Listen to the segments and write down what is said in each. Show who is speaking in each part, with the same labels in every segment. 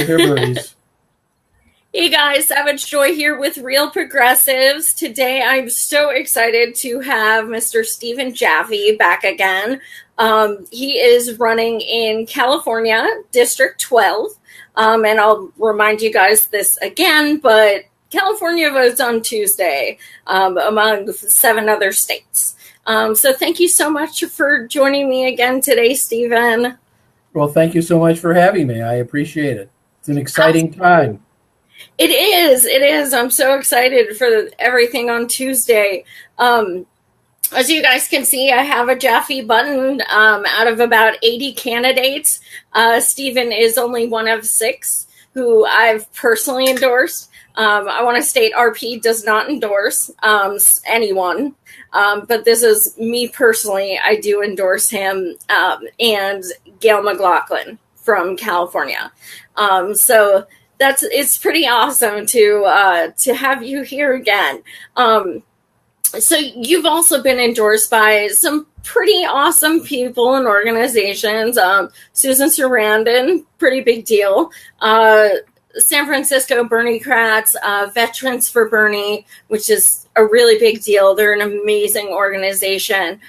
Speaker 1: Here, birdies.
Speaker 2: Hey guys, Savage Joy here with Real Progressives. Today I'm so excited to have Mr. Stephen Jaffe back again. He is running in California, District 12. And I'll remind you guys this again, but California votes on Tuesday among 7 other states. So thank you so much for joining me again today, Stephen.
Speaker 1: Well, thank you so much for having me. I appreciate it. It's an exciting time.
Speaker 2: It is. I'm so excited for everything on Tuesday. As you guys can see, I have a Jaffe button out of about 80 candidates. Stephen is only one of 6 who I've personally endorsed. I want to state RP does not endorse anyone, but this is me personally. I do endorse him and Gail McLaughlin from California. So it's pretty awesome to have you here again. So you've also been endorsed by some pretty awesome people and organizations. Susan Sarandon, pretty big deal. San Francisco Bernie Kratz, Veterans for Bernie, which is a really big deal. They're an amazing organization.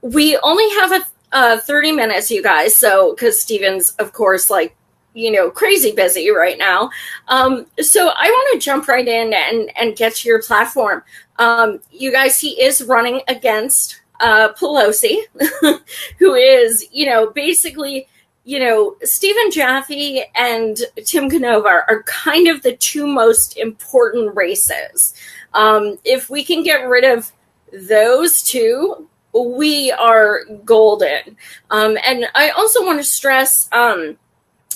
Speaker 2: We only have 30 minutes, you guys. So, because Stephen's, of course, crazy busy right now. So I want to jump right in and get to your platform. You guys, he is running against Pelosi, who is, basically, Stephen Jaffe and Tim Canova are kind of the 2 most important races. If we can get rid of those 2, we are golden. And I also want to stress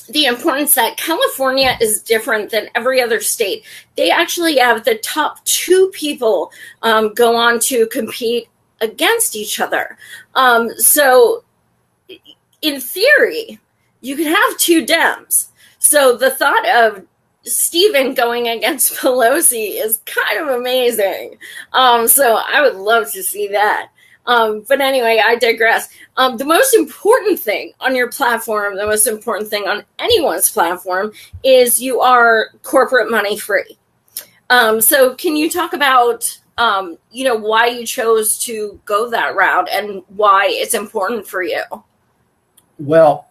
Speaker 2: the importance that California is different than every other state. They actually have the top 2 people go on to compete against each other. So in theory, you could have 2 Dems. So the thought of Stephen going against Pelosi is kind of amazing. So I would love to see that. But anyway, I digress. The most important thing on your platform, the most important thing on anyone's platform is you are corporate money free. So can you talk about, why you chose to go that route and why it's important for you?
Speaker 1: Well,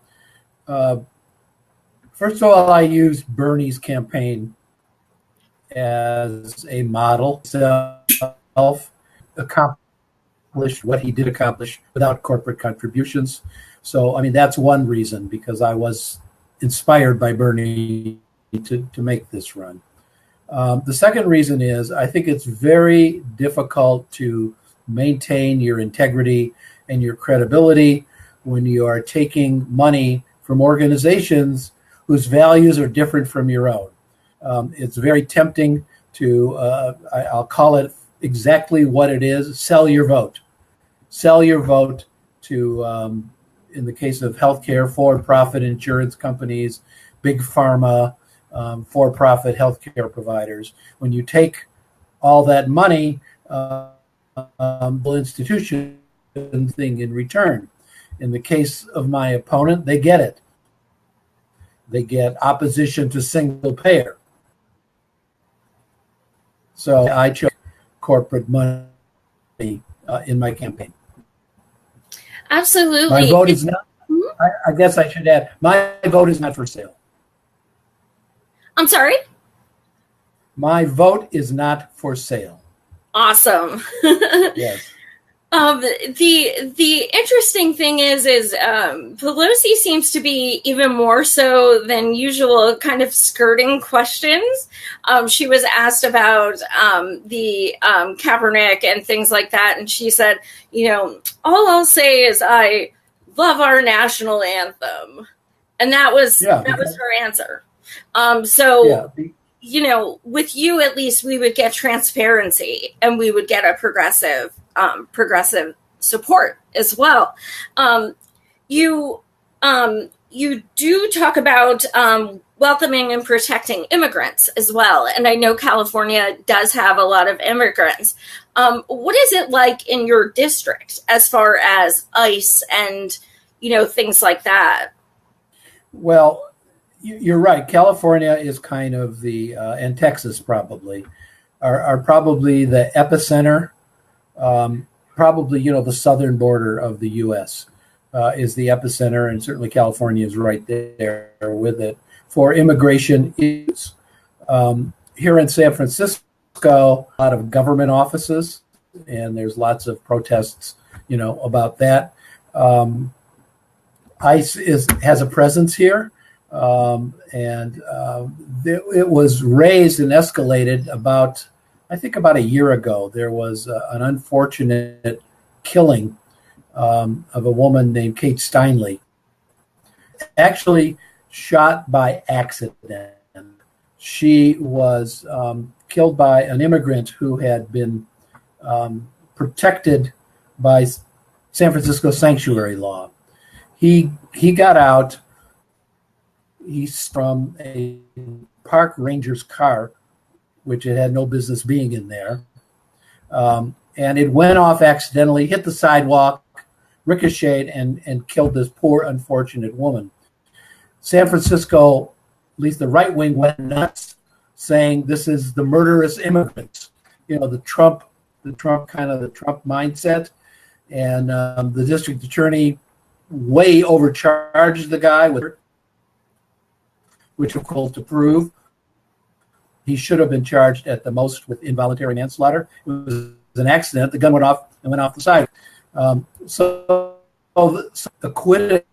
Speaker 1: first of all, I used Bernie's campaign as a model. Accomplished what he did accomplish without corporate contributions. So, I mean, that's one reason, because I was inspired by Bernie to make this run. The second reason is I think it's very difficult to maintain your integrity and your credibility when you are taking money from organizations whose values are different from your own. It's very tempting to, I'll call it exactly what it is: sell your vote. Sell your vote to, in the case of healthcare, for-profit insurance companies, big pharma, for-profit healthcare providers. When you take all that money, the institution thing in return. In the case of my opponent, they get it. They get opposition to single payer. So I chose corporate money in my campaign.
Speaker 2: Absolutely.
Speaker 1: My vote is not, I guess I should add, my vote is not for sale.
Speaker 2: I'm sorry?
Speaker 1: My vote is not for sale.
Speaker 2: Awesome.
Speaker 1: Yes.
Speaker 2: The interesting thing is Pelosi seems to be even more so than usual kind of skirting questions. She was asked about the Kaepernick and things like that, and she said, all I'll say is I love our national anthem, and that was her answer. With you at least we would get transparency and we would get a progressive support as well. You do talk about welcoming and protecting immigrants as well. And I know California does have a lot of immigrants. What is it like in your district as far as ICE and, things like that?
Speaker 1: Well, You're right. California is kind of and Texas probably are probably the epicenter. Probably, the southern border of the U.S. Is the epicenter, and certainly California is right there with it for immigration issues. Here in San Francisco, a lot of government offices, and there's lots of protests, about that. ICE has a presence here, and it was raised and escalated about a year ago. There was an unfortunate killing of a woman named Kate Steinle, actually shot by accident. She was killed by an immigrant who had been protected by San Francisco sanctuary law. He got out. He's from a park ranger's car, which it had no business being in there. And it went off accidentally, hit the sidewalk, ricocheted, and killed this poor, unfortunate woman. San Francisco, at least the right wing, went nuts, saying this is the murderous immigrants. The Trump mindset. And the district attorney way overcharged the guy with, which of course to prove. He should have been charged at the most with involuntary manslaughter. It was an accident. The gun went off the side. So acquitted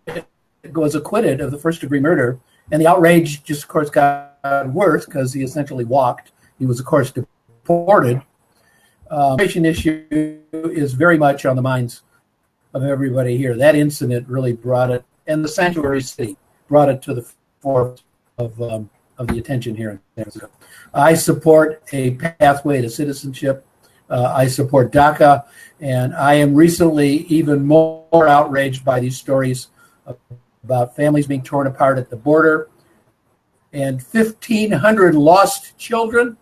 Speaker 1: was acquitted of the first-degree murder, and the outrage just, of course, got worse because he essentially walked. He was, of course, deported. Immigration issue is very much on the minds of everybody here. That incident really brought it, and the sanctuary city brought it to the forefront of the attention here in San Francisco. I support a pathway to citizenship. I support DACA, and I am recently even more outraged by these stories about families being torn apart at the border and 1,500 lost children.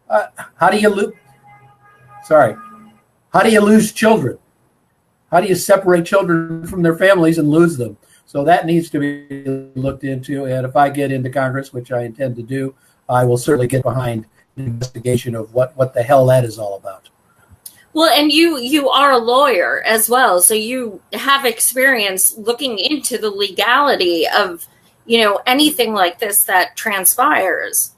Speaker 1: How do you lose children? How do you separate children from their families and lose them? So that needs to be looked into. And if I get into Congress, which I intend to do, I will certainly get behind an investigation of what the hell that is all about.
Speaker 2: Well, and you are a lawyer as well, so you have experience looking into the legality of, anything like this that transpires.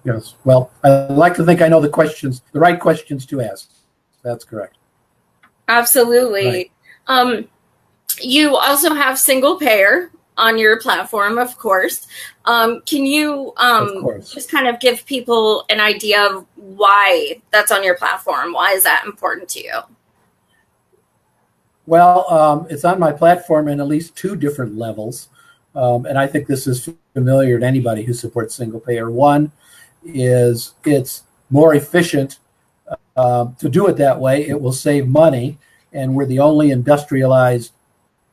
Speaker 1: Yes. Well, I like to think I know the right questions to ask. That's correct.
Speaker 2: Absolutely. Right. You also have single payer on your platform, of course. Can you just kind of give people an idea of why that's on your platform? Why is that important to you?
Speaker 1: Well, it's on my platform in at least two different levels. And I think this is familiar to anybody who supports single payer. One is it's more efficient to do it that way. It will save money. And we're the only industrialized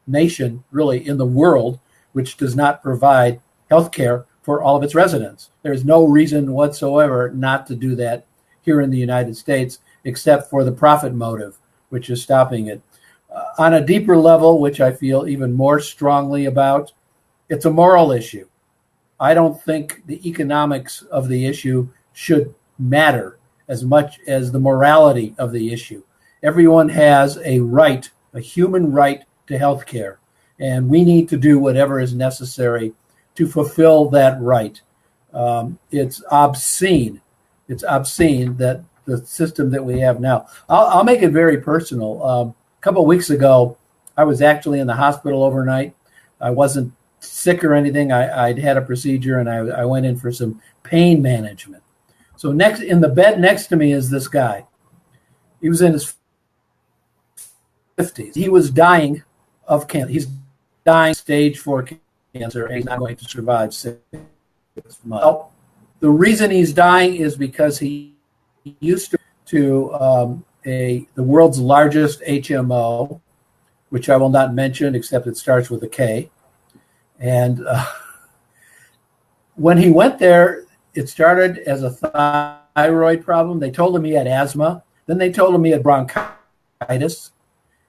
Speaker 1: nation really in the world which does not provide health care for all of its residents. There's no reason whatsoever not to do that here in the United States, except for the profit motive, which is stopping it. On a deeper level, which I feel even more strongly about, it's a moral issue. I don't think the economics of the issue should matter as much as the morality of the issue. Everyone has a right, a human right to health care, and we need to do whatever is necessary to fulfill that right. It's obscene. It's obscene that the system that we have now. I'll make it very personal. A couple of weeks ago, I was actually in the hospital overnight. I wasn't sick or anything. I'd had a procedure, and I went in for some pain management. So next in the bed next to me is this guy. He was in his 50s. He was dying of cancer. He's dying stage 4 cancer, and he's not going to survive 6 months. Well, the reason he's dying is because he used to the world's largest HMO, which I will not mention except it starts with a K. And when he went there, it started as a thyroid problem. They told him he had asthma. Then they told him he had bronchitis.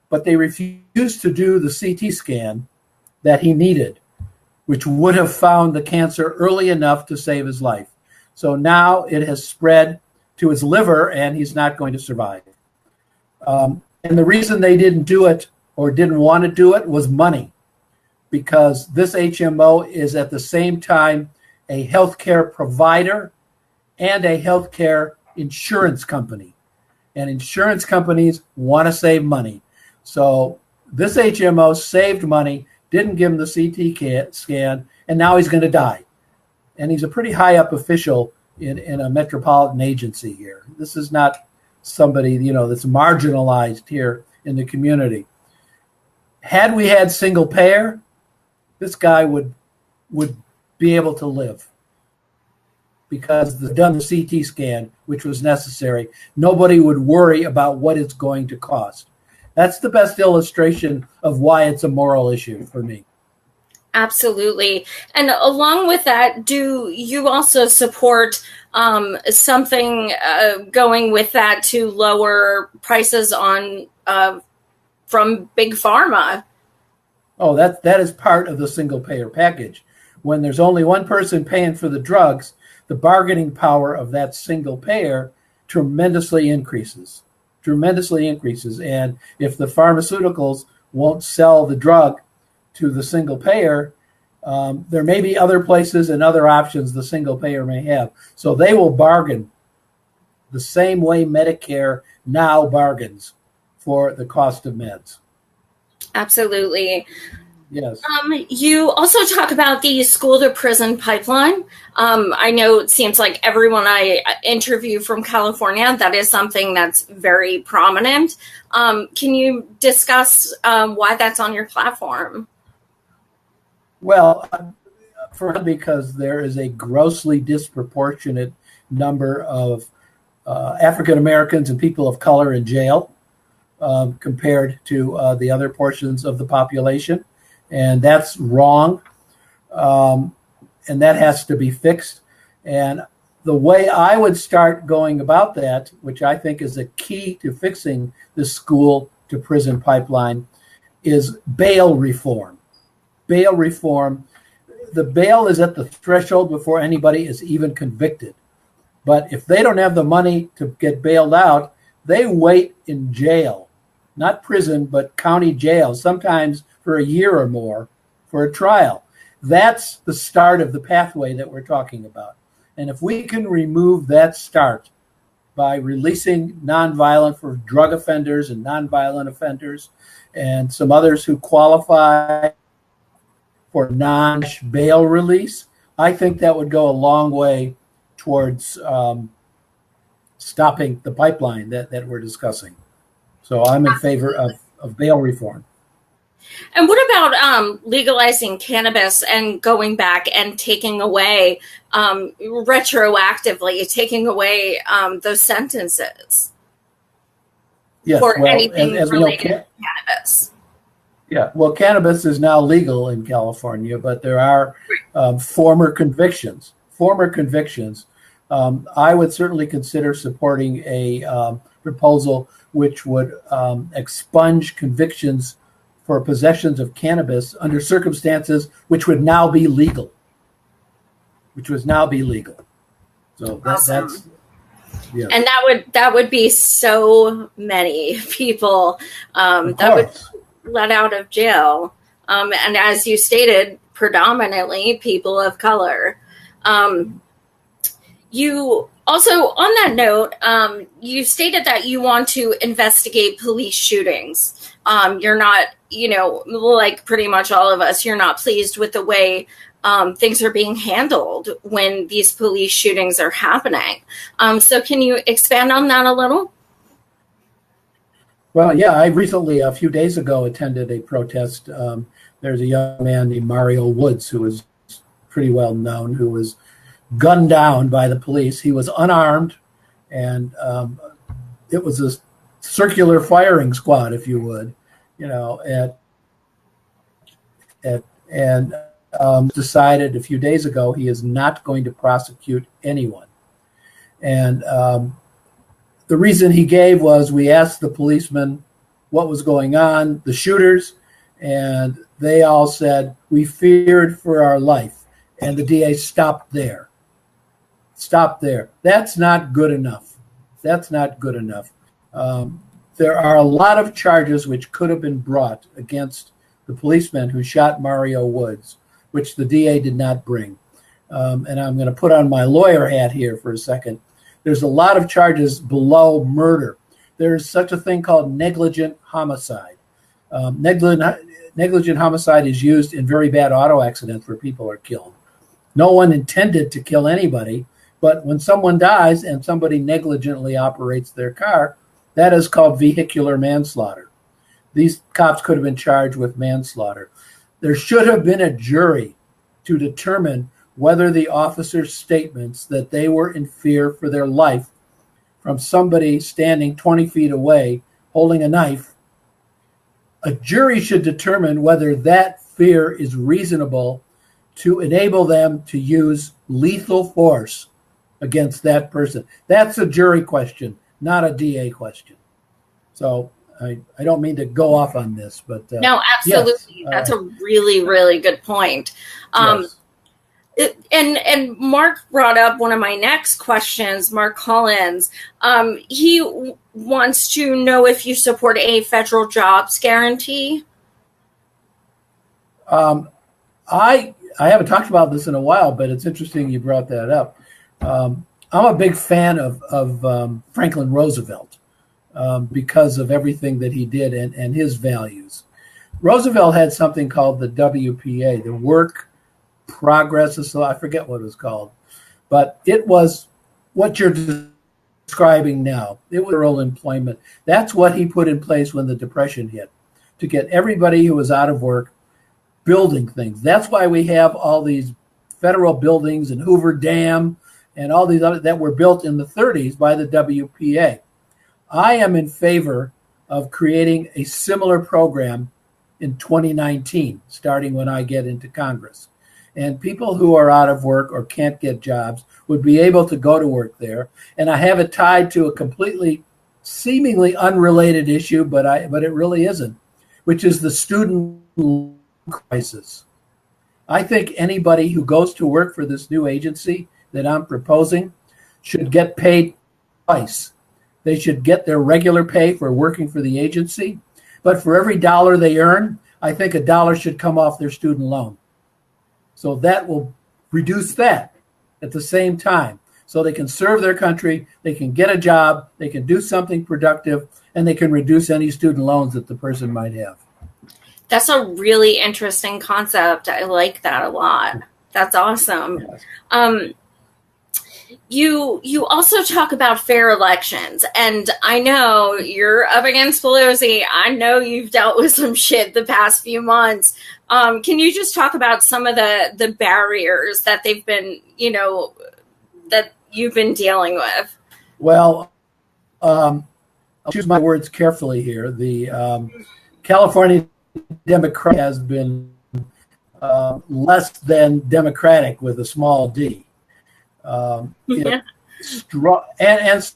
Speaker 1: But they refused to do the CT scan that he needed. which would have found the cancer early enough to save his life. So now it has spread to his liver, and he's not going to survive. And the reason they didn't do it or didn't want to do it was money, because this HMO is at the same time a healthcare provider and a healthcare insurance company. And insurance companies want to save money. So this HMO saved money, didn't give him the CT scan, and now he's going to die. And he's a pretty high up official in a metropolitan agency here. This is not somebody, that's marginalized here in the community. Had we had single payer, this guy would be able to live, because they've done the CT scan, which was necessary. Nobody would worry about what it's going to cost. That's the best illustration of why it's a moral issue for me.
Speaker 2: Absolutely. And along with that, do you also support something going with that to lower prices on from big pharma?
Speaker 1: Oh, that is part of the single payer package. When there's only one person paying for the drugs, the bargaining power of that single payer tremendously increases. And if the pharmaceuticals won't sell the drug to the single payer, there may be other places and other options the single payer may have. So they will bargain the same way Medicare now bargains for the cost of meds.
Speaker 2: Absolutely.
Speaker 1: Yes.
Speaker 2: You also talk about the school to prison pipeline. I know it seems like everyone I interview from California, that is something that's very prominent. Can you discuss why that's on your platform?
Speaker 1: Well, because there is a grossly disproportionate number of African Americans and people of color in jail compared to the other portions of the population. And that's wrong. And that has to be fixed. And the way I would start going about that, which I think is a key to fixing the school to prison pipeline, is bail reform. Bail reform. The bail is at the threshold before anybody is even convicted. But if they don't have the money to get bailed out, they wait in jail, not prison, but county jail, sometimes for a year or more for a trial. That's the start of the pathway that we're talking about. And if we can remove that start by releasing nonviolent for drug offenders and nonviolent offenders and some others who qualify for non-bail release, I think that would go a long way towards stopping the pipeline that we're discussing. So I'm in favor of bail reform.
Speaker 2: And what about legalizing cannabis and going back and taking away, retroactively, taking away those sentences for anything related to cannabis?
Speaker 1: Yeah, well, cannabis is now legal in California, but there are former convictions. I would certainly consider supporting a proposal which would expunge convictions for possessions of cannabis under circumstances which would now be legal. So
Speaker 2: awesome.
Speaker 1: That's yeah.
Speaker 2: And that would be so many people that would let out of jail. And as you stated, predominantly people of color. You also, on that note, you stated that you want to investigate police shootings. You're not, like pretty much all of us, you're not pleased with the way things are being handled when these police shootings are happening. So can you expand on that a little?
Speaker 1: Well, yeah, I recently, a few days ago, attended a protest. There's a young man named Mario Woods who was pretty well known, who was gunned down by the police. He was unarmed, and it was a circular firing squad, if you would, and decided a few days ago he is not going to prosecute anyone. And the reason he gave was, we asked the policemen what was going on, the shooters, And they all said, we feared for our life. And the DA stopped there. Stop there. That's not good enough. That's not good enough. There are a lot of charges which could have been brought against the policeman who shot Mario Woods, which the DA did not bring. And I'm going to put on my lawyer hat here for a second. There's a lot of charges below murder. There's such a thing called negligent homicide. Negligent homicide is used in very bad auto accidents where people are killed. No one intended to kill anybody, but when someone dies and somebody negligently operates their car, that is called vehicular manslaughter. These cops could have been charged with manslaughter. There should have been a jury to determine whether the officer's statements that they were in fear for their life from somebody standing 20 feet away holding a knife, a jury should determine whether that fear is reasonable to enable them to use lethal force against that person. That's a jury question, not a DA question. So I don't mean to go off on this, but
Speaker 2: no, absolutely. Yes, that's a really, really good point. Yes. And Mark brought up one of my next questions, Mark Collins. He wants to know if you support a federal jobs guarantee.
Speaker 1: I haven't talked about this in a while, but it's interesting you brought that up. I'm a big fan of Franklin Roosevelt because of everything that he did and his values. Roosevelt had something called the WPA, the Work Progress, so I forget what it was called, but it was what you're describing now. It was rural employment. That's what he put in place when the Depression hit, to get everybody who was out of work building things. That's why we have all these federal buildings and Hoover Dam and all these other that were built in the 30s by the WPA. I am in favor of creating a similar program in 2019, starting when I get into Congress. And people who are out of work or can't get jobs would be able to go to work there. And I have it tied to a completely, seemingly unrelated issue, but it really isn't, which is the student loan crisis. I think anybody who goes to work for this new agency that I'm proposing should get paid twice. They should get their regular pay for working for the agency, but for every dollar they earn, I think a dollar should come off their student loan. So that will reduce that at the same time. So they can serve their country, they can get a job, they can do something productive, and they can reduce any student loans that the person might have.
Speaker 2: That's a really interesting concept. I like that a lot. That's awesome. Yes. You also talk about fair elections, and I know you're up against Pelosi. I know you've dealt with some shit the past few months. Can you just talk about some of the barriers that they've been, that you've been dealing with?
Speaker 1: Well, I'll choose my words carefully here. The California Democrat has been less than democratic with a small d. And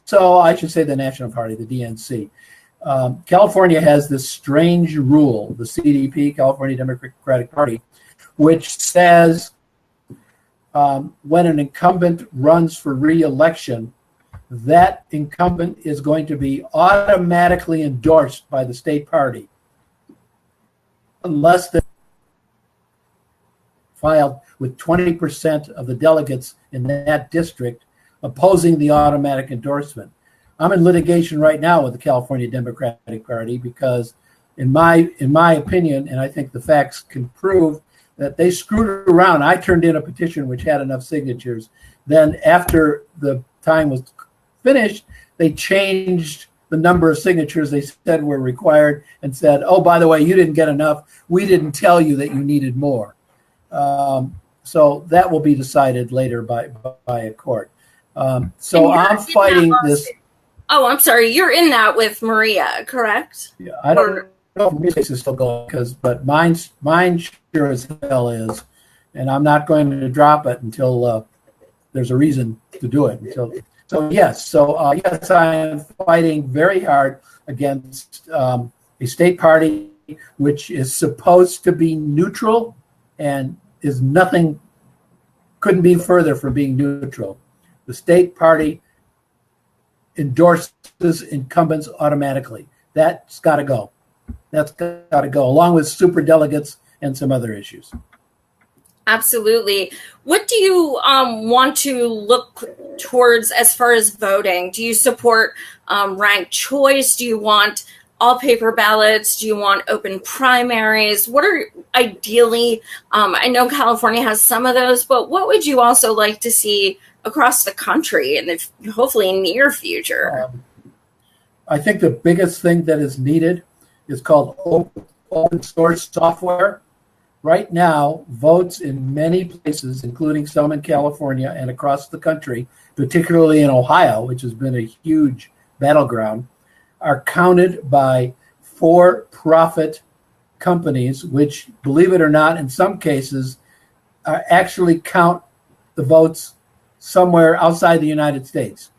Speaker 1: so I should say the National Party, the DNC. California has this strange rule, the CDP, California Democratic Party, which says when an incumbent runs for re-election, that incumbent is going to be automatically endorsed by the state party unless they're filed with 20% of the delegates in that district opposing the automatic endorsement. I'm in litigation right now with the California Democratic Party because in my opinion, and I think the facts can prove that they screwed around. I turned in a petition which had enough signatures. Then after the time was finished, they changed the number of signatures they said were required and said, oh, by the way, you didn't get enough. We didn't tell you that you needed more. So that will be decided later by a court. So I'm fighting this.
Speaker 2: Oh, I'm sorry. You're in that with Maria, correct?
Speaker 1: Yeah, I don't know if Maria's case is still going, but mine sure as hell is, and I'm not going to drop it until there's a reason to do it. Yes, I am fighting very hard against a state party which is supposed to be neutral and is nothing, couldn't be further from being neutral. The state party endorses incumbents automatically. That's got to go. That's got to go, along with super delegates and some other issues.
Speaker 2: Absolutely. What do you want to look towards as far as voting? Do you support ranked choice? Do you want all paper ballots? Do you want open primaries? What are ideally, I know California has some of those, but what would you also like to see across the country in the hopefully near future?
Speaker 1: I think the biggest thing that is needed is called open source software. Right now, votes in many places, including some in California and across the country, particularly in Ohio, which has been a huge battleground, are counted by for-profit companies, which, believe it or not, in some cases, actually count the votes somewhere outside the United States.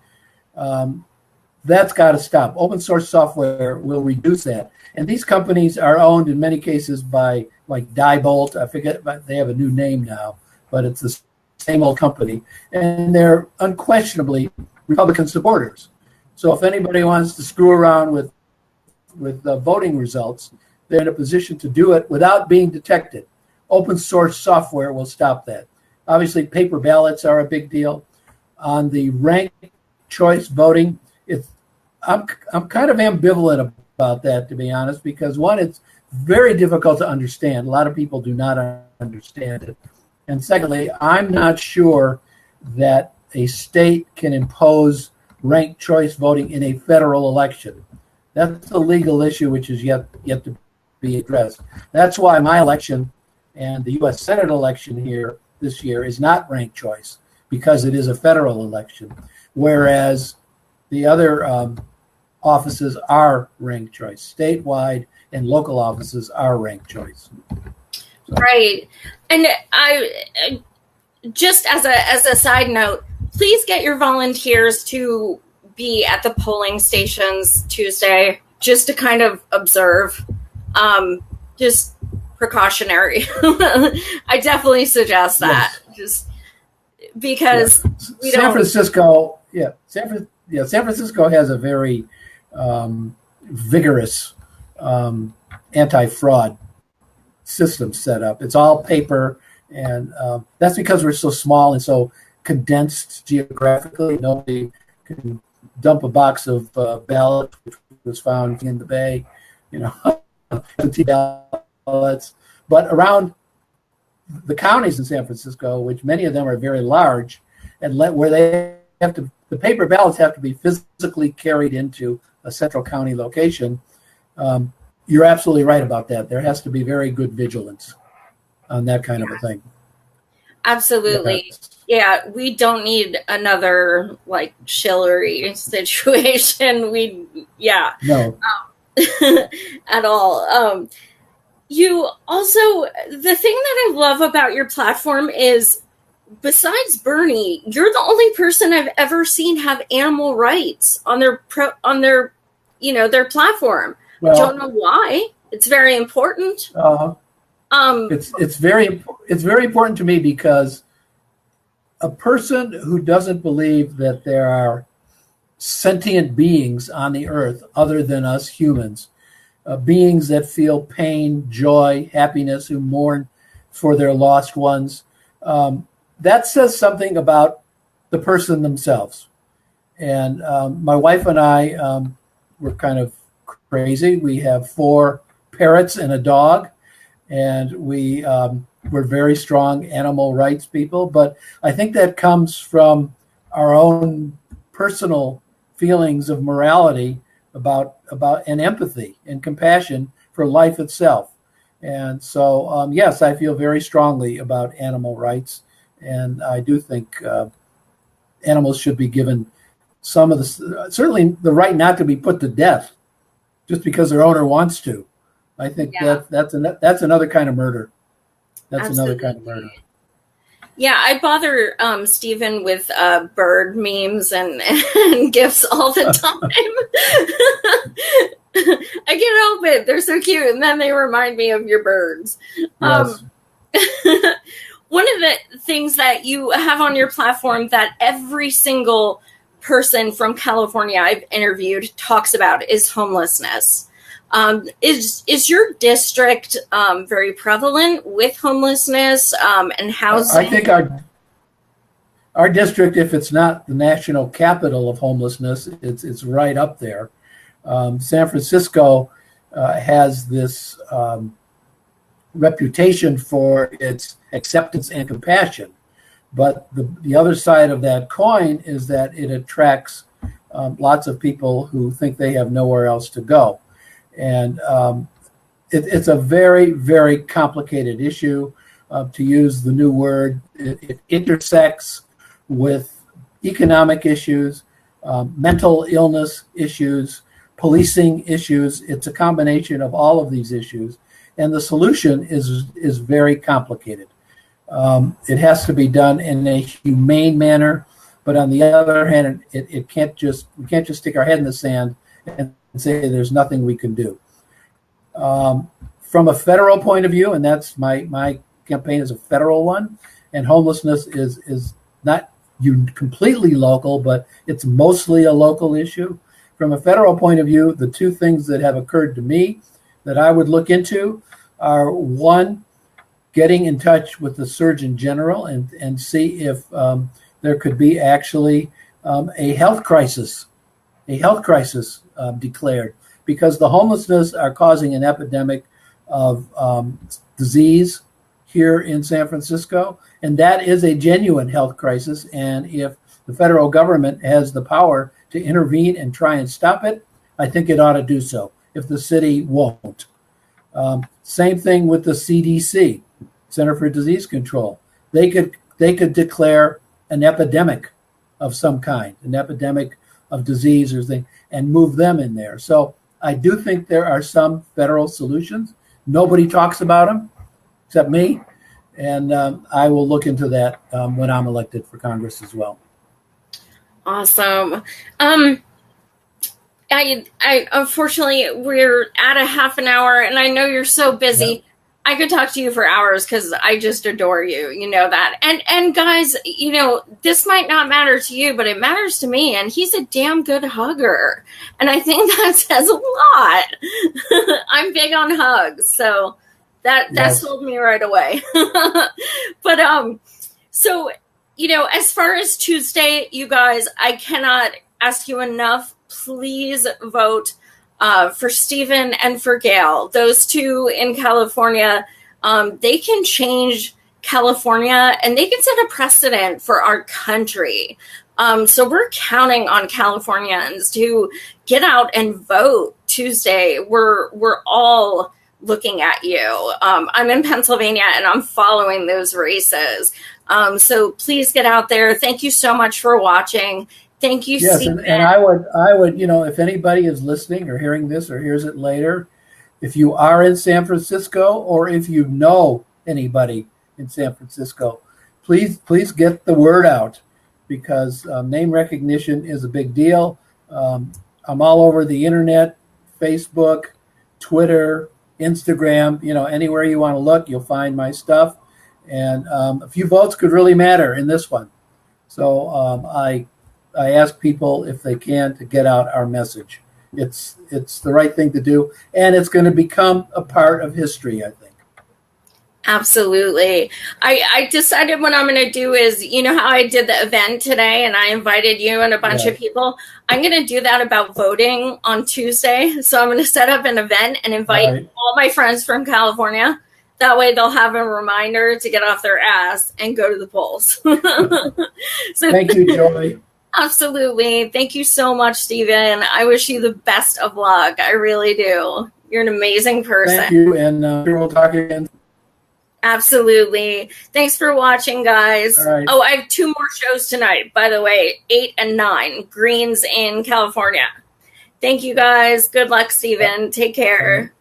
Speaker 1: That's got to stop. Open source software will reduce that. And these companies are owned in many cases by, like, Diebold. I forget, but they have a new name now, but it's the same old company. And they're unquestionably Republican supporters. So if anybody wants to screw around with voting results, they're in a position to do it without being detected. Open source software will stop that. Obviously, paper ballots are a big deal. On the ranked choice voting, I'm kind of ambivalent about that, to be honest, because one, it's very difficult to understand. A lot of people do not understand it. And secondly, I'm not sure that a state can impose ranked choice voting in a federal election. That's a legal issue which is yet to be addressed. That's why my election and the U.S. Senate election here this year is not ranked choice, because it is a federal election, whereas the other offices are ranked choice. Statewide and local offices are ranked choice. So.
Speaker 2: Right. And I just as a side note, please get your volunteers to be at the polling stations Tuesday, just to kind of observe, just precautionary. I definitely suggest that, just because we
Speaker 1: San Francisco has a very vigorous anti-fraud system set up. It's all paper, and that's because we're so small and so condensed geographically. Nobody can dump a box of ballots, which was found in the Bay, empty ballots. But around the counties in San Francisco, which many of them are very large, and where they have to, the paper ballots have to be physically carried into a central county location. You're absolutely right about that. There has to be very good vigilance on that kind of a thing.
Speaker 2: Absolutely. Yeah, we don't need another like Shillery situation.
Speaker 1: No.
Speaker 2: At all. You also, the thing that I love about your platform is, besides Bernie, you're the only person I've ever seen have animal rights on their their platform.
Speaker 1: Well,
Speaker 2: I don't know why. It's very important.
Speaker 1: It's very important to me, because a person who doesn't believe that there are sentient beings on the earth other than us humans, beings that feel pain, joy, happiness, who mourn for their lost ones, that says something about the person themselves. And my wife and I, we're kind of crazy. We have 4 parrots and a dog, and we're very strong animal rights people. But I think that comes from our own personal feelings of morality about and empathy and compassion for life itself. And so, yes, I feel very strongly about animal rights, and I do think animals should be given certainly the right not to be put to death just because their owner wants to. I think that's another kind of murder. That's
Speaker 2: Absolutely.
Speaker 1: another kind of murder.
Speaker 2: Yeah, I bother Stephen with bird memes and gifs all the time. I can't help it. They're so cute. And then they remind me of your birds.
Speaker 1: Yes.
Speaker 2: One of the things that you have on your platform that every single person from California I've interviewed talks about is homelessness. Is your district very prevalent with homelessness and housing?
Speaker 1: I think our district, if it's not the national capital of homelessness, it's right up there. San Francisco has this reputation for its acceptance and compassion, but the other side of that coin is that it attracts lots of people who think they have nowhere else to go, and it's a very, very complicated issue. To use the new word, it intersects with economic issues, mental illness issues, policing issues. It's a combination of all of these issues, and the solution is very complicated. It has to be done in a humane manner, but on the other hand, we can't just stick our head in the sand and say there's nothing we can do. From a federal point of view, and that's my campaign is a federal one, and homelessness is not completely local, but it's mostly a local issue. From a federal point of view, the two things that have occurred to me that I would look into are, one, getting in touch with the Surgeon General and see if there could be actually a health crisis declared, because the homelessness are causing an epidemic of disease here in San Francisco, and that is a genuine health crisis. And if the federal government has the power to intervene and try and stop it, I think it ought to do so, if the city won't. Same thing with the CDC, Center for Disease Control. They could declare an epidemic of some kind, an epidemic of disease or thing, and move them in there. So I do think there are some federal solutions. Nobody talks about them except me, and I will look into that when I'm elected for Congress as well.
Speaker 2: Awesome. I unfortunately we're at a half an hour, and I know you're so busy. Yeah. I could talk to you for hours because I just adore you. You know that. And guys, you know, this might not matter to you, but it matters to me. And he's a damn good hugger. And I think that says a lot. I'm big on hugs. So that sold me right away. But so, you know, as far as Tuesday, you guys, I cannot ask you enough. Please vote for Stephen and for Gail. Those two in California, they can change California and they can set a precedent for our country. So we're counting on Californians to get out and vote Tuesday. We're all looking at you. I'm in Pennsylvania and I'm following those races. So please get out there. Thank you so much for watching. Thank you,
Speaker 1: yes,
Speaker 2: Stephen.
Speaker 1: And I would, you know, if anybody is listening or hearing this or hears it later, if you are in San Francisco or if you know anybody in San Francisco, please get the word out, because name recognition is a big deal. I'm all over the internet, Facebook, Twitter, Instagram, you know, anywhere you want to look, you'll find my stuff. And a few votes could really matter in this one. So I ask people, if they can, to get out our message. It's the right thing to do, and it's going to become a part of history, I think.
Speaker 2: Absolutely. I decided what I'm going to do is, you know how I did the event today and I invited you and a bunch of people? I'm going to do that about voting on Tuesday. So I'm going to set up an event and invite all my friends from California. That way they'll have a reminder to get off their ass and go to the polls. So
Speaker 1: thank you, Joy.
Speaker 2: Absolutely. Thank you so much, Stephen. I wish you the best of luck. I really do. You're an amazing person.
Speaker 1: Thank you, and we'll talk again.
Speaker 2: Absolutely. Thanks for watching, guys.
Speaker 1: Right.
Speaker 2: Oh, I have 2 more shows tonight, by the way, 8 and 9, Greens in California. Thank you, guys. Good luck, Stephen. Take care.